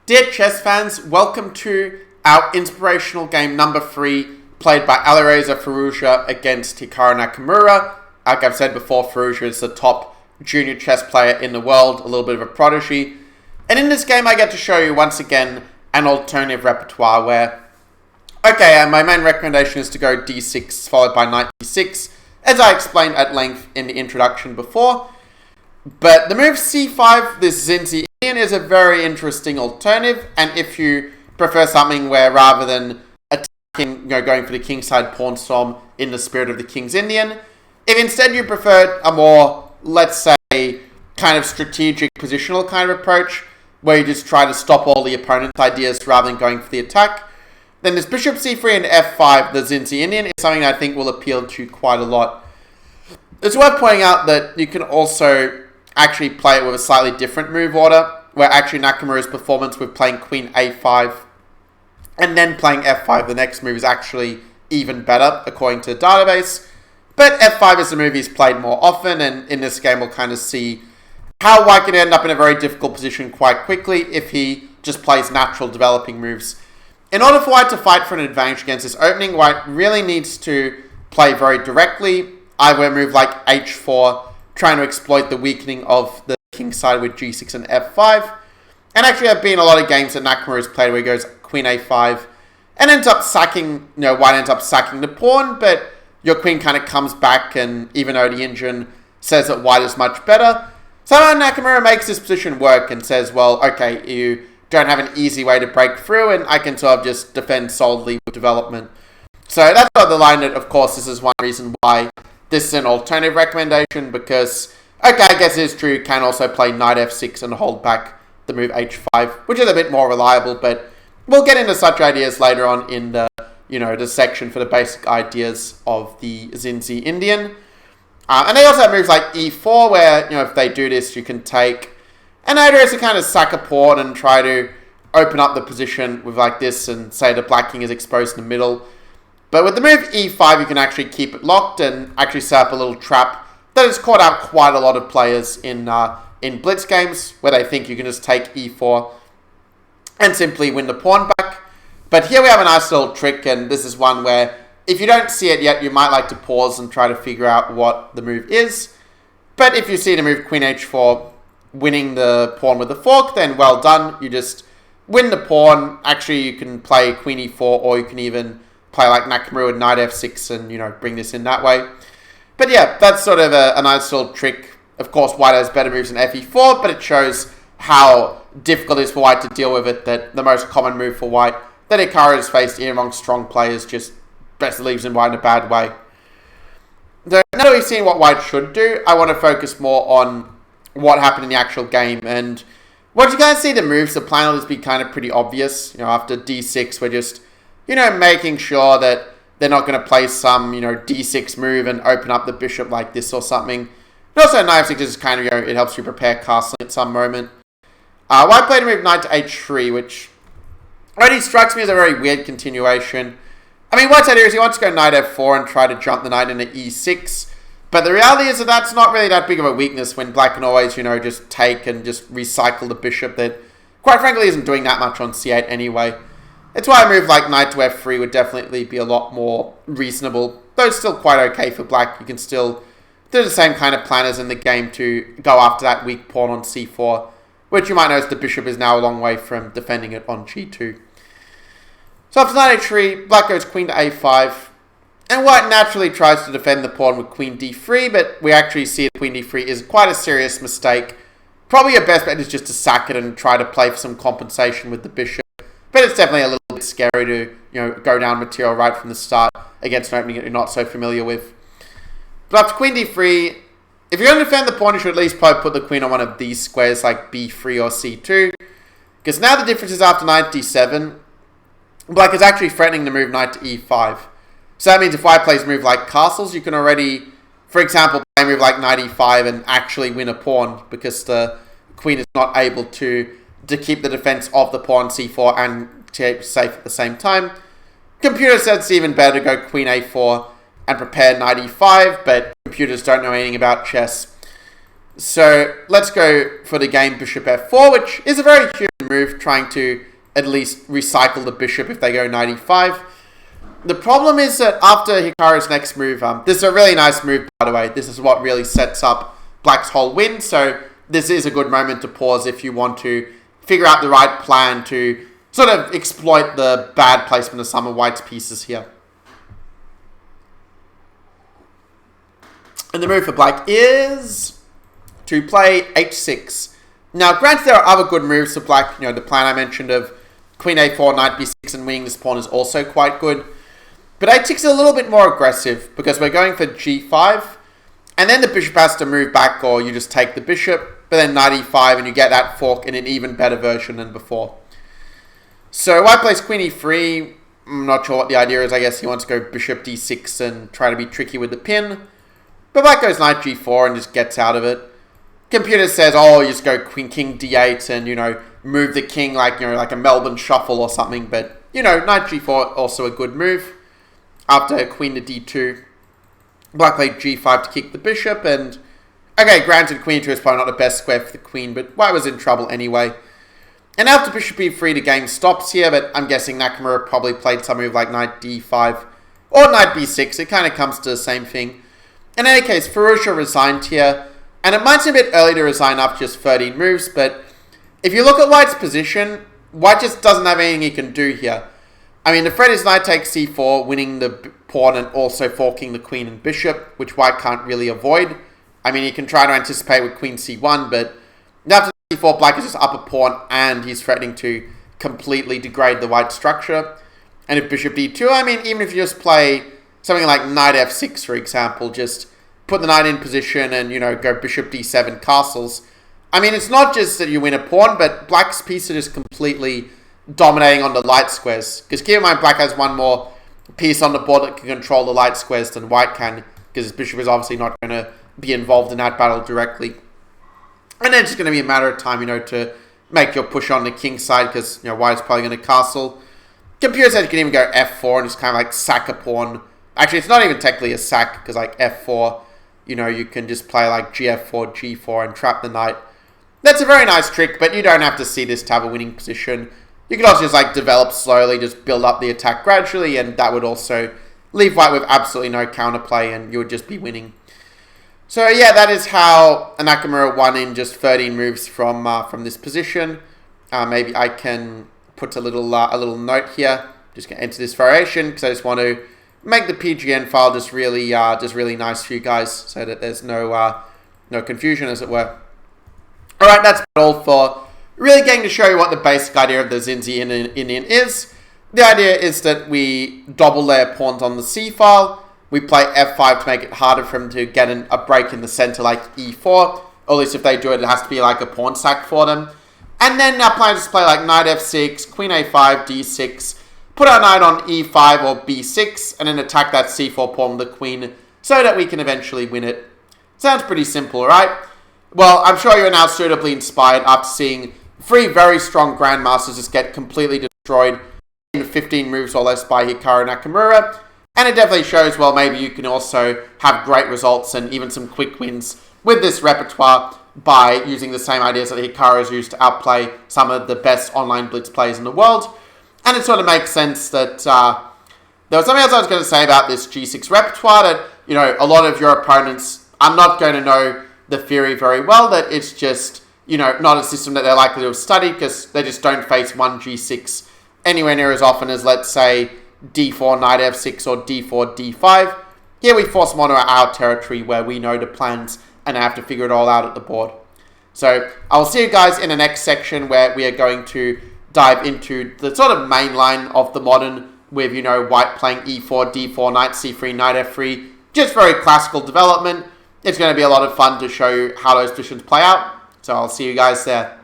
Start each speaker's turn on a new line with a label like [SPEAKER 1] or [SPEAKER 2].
[SPEAKER 1] Dear chess fans, welcome to our inspirational game number 3, played by Alireza Firouzja against Hikaru Nakamura. Like I've said before, Firouzja is the top junior chess player in the world, a little bit of a prodigy. And in this game, I get to show you once again an alternative repertoire where, my main recommendation is to go d6 followed by knight d6, as I explained at length in the introduction before. But the move c5, this Zinzi Indian, is a very interesting alternative, and if you prefer something where rather than attacking, going for the kingside pawn storm in the spirit of the King's Indian, if instead you prefer a more, let's say, kind of strategic positional kind of approach, where you just try to stop all the opponent's ideas rather than going for the attack, then this bishop c3 and f5, the Zinzi Indian, is something I think will appeal to you quite a lot. It's worth pointing out that you can also actually play it with a slightly different move order, where actually Nakamura's performance with playing queen a5 and then playing f5, the next move, is actually even better according to the database. But f5 is the move he's played more often, and in this game we'll kind of see how White can end up in a very difficult position quite quickly if he just plays natural developing moves. In order for White to fight for an advantage against this opening, White really needs to play very directly, either a move like h4, trying to exploit the weakening of the king side with g6 and f5. And actually there have been a lot of games that Nakamura has played where he goes queen a5 and ends up sacking, White ends up sacking the pawn, but your queen kind of comes back, and even though the engine says that White is much better, somehow Nakamura makes this position work and says, well, okay, you don't have an easy way to break through, and I can sort of just defend solidly with development. So that's the line that, of course, this is one reason why this is an alternative recommendation, because, I guess it is true, you can also play knight f6 and hold back the move h5, which is a bit more reliable, but we'll get into such ideas later on in the, the section for the basic ideas of the Zinzi Indian. And they also have moves like e4, where, if they do this, you can take an idea is to kind of sack a pawn and try to open up the position with like this and say the black king is exposed in the middle. But with the move e5, you can actually keep it locked and actually set up a little trap that has caught out quite a lot of players in blitz games, where they think you can just take e4 and simply win the pawn back. But here we have a nice little trick, and this is one where if you don't see it yet, you might like to pause and try to figure out what the move is. But if you see the move queen h4, winning the pawn with the fork, then well done. You just win the pawn. Actually, you can play queen e4, or you can even play like Nakamura with knight f6 and, bring this in that way. But yeah, that's sort of a nice little trick. Of course, White has better moves than fe4, but it shows how difficult it is for White to deal with it, that the most common move for White that Hikaru has faced even among strong players just basically leaves him White in a bad way. So now that we've seen what White should do, I want to focus more on what happened in the actual game. And once you kind of see the moves, the plan will just be kind of pretty obvious. After d6, we're just making sure that they're not going to play some, d6 move and open up the bishop like this or something. And also, knight f6 is kind of, it helps you prepare castling at some moment. White played a move knight to h3, which already strikes me as a very weird continuation. I mean, White's idea is he wants to go knight f4 and try to jump the knight into e6. But the reality is that that's not really that big of a weakness when Black can always, just take and just recycle the bishop that, quite frankly, isn't doing that much on c8 anyway. It's why a move like knight to f3 would definitely be a lot more reasonable, though it's still quite okay for Black. You can still do the same kind of plan as in the game to go after that weak pawn on c4, which you might notice the bishop is now a long way from defending it on g2. So after knight h3, Black goes queen to a5, and White naturally tries to defend the pawn with queen d3, but we actually see that queen d3 is quite a serious mistake. Probably your best bet is just to sack it and try to play for some compensation with the bishop. But it's definitely a little bit scary to, go down material right from the start against an opening that you're not so familiar with. But after queen d3, if you're going to defend the pawn, you should at least probably put the queen on one of these squares like b3 or c2. Because now the difference is after knight d7, Black is actually threatening to move knight to e5. So that means if White plays a move like castles, you can already, for example, play a move like knight e5 and actually win a pawn, because the queen is not able to keep the defense of the pawn c4 and keep safe at the same time. Computer says it's even better to go queen a4 and prepare knight e5, but computers don't know anything about chess. So let's go for the game bishop f4, which is a very human move, trying to at least recycle the bishop if they go knight e5. The problem is that after Hikaru's next move, this is a really nice move, by the way. This is what really sets up Black's whole win, so this is a good moment to pause if you want to figure out the right plan to sort of exploit the bad placement of some of White's pieces here. And the move for Black is to play h6. Now, granted, there are other good moves for Black. You know, the plan I mentioned of queen a4, knight b6, and winning this pawn is also quite good. But h6 is a little bit more aggressive because we're going for g5, and then the bishop has to move back, or you just take the bishop, but then knight e5, and you get that fork in an even better version than before. So White plays queen e3. I'm not sure what the idea is. I guess he wants to go bishop d6 and try to be tricky with the pin. But Black goes knight g4 and just gets out of it. Computer says, oh, you just go queen king d8 and, you know, move the king like, you know, like a Melbourne shuffle or something. But, you know, knight g4 also a good move. After queen to d2, Black played g5 to kick the bishop. And, okay, granted, queen e2 is probably not the best square for the queen, but White was in trouble anyway. And after bishop e3, the game stops here, but I'm guessing Nakamura probably played some move like knight d5 or knight b6. It kind of comes to the same thing. In any case, Firouzja resigned here, and it might seem a bit early to resign after just 13 moves, but if you look at White's position, White just doesn't have anything he can do here. I mean, the threat is knight takes c4, winning the pawn and also forking the queen and bishop, which White can't really avoid. I mean, he can try to anticipate with queen c1, but after c4, Black is just up a pawn, and he's threatening to completely degrade the White structure. And if bishop d2, I mean, even if you just play something like knight f6, for example, just put the knight in position and, you know, go bishop d7 castles. I mean, it's not just that you win a pawn, but Black's pieces are just completely dominating on the light squares. Because keep in mind, Black has one more piece on the board that can control the light squares than White can, because his bishop is obviously not going to be involved in that battle directly. And then it's just going to be a matter of time, you know, to make your push on the king side, because, you know, White's probably going to castle. Computer said you can even go f4 and just kind of like sack a pawn. Actually, it's not even technically a sack, because like f4, you know, you can just play like gf4, g4 and trap the knight. That's a very nice trick, but you don't have to see this to have a winning position. You can also just like develop slowly, just build up the attack gradually, and that would also leave White with absolutely no counterplay, and you would just be winning. So yeah, that is how Nakamura won in just 13 moves from this position. Maybe I can put a little note here. Just gonna enter this variation because I just want to make the PGN file just really nice for you guys, so that there's no confusion, as it were. All right, that's all for really getting to show you what the basic idea of the Zinzi Indian is. The idea is that we double layer pawns on the C file. We play f5 to make it harder for them to get a break in the center like e4. Or at least if they do it, it has to be like a pawn sack for them. And then our plan is to play like knight f6, queen a5, d6, put our knight on e5 or b6, and then attack that c4 pawn with the queen so that we can eventually win it. Sounds pretty simple, right? Well, I'm sure you're now suitably inspired after seeing 3 very strong grandmasters just get completely destroyed in 15 moves or less by Hikaru Nakamura. And it definitely shows, well, maybe you can also have great results and even some quick wins with this repertoire by using the same ideas that Hikaru has used to outplay some of the best online blitz players in the world. And it sort of makes sense that there was something else I was going to say about this G6 repertoire, that, you know, a lot of your opponents are not going to know the theory very well, that it's just, you know, not a system that they're likely to have studied because they just don't face one G6 anywhere near as often as, let's say, d4, knight f6 or d4, d5. Here we force them onto our territory where we know the plans and have to figure it all out at the board. So I'll see you guys in the next section where we are going to dive into the sort of main line of the modern with, you know, White playing e4, d4, knight c3, knight f3. Just very classical development. It's going to be a lot of fun to show you how those positions play out. So I'll see you guys there.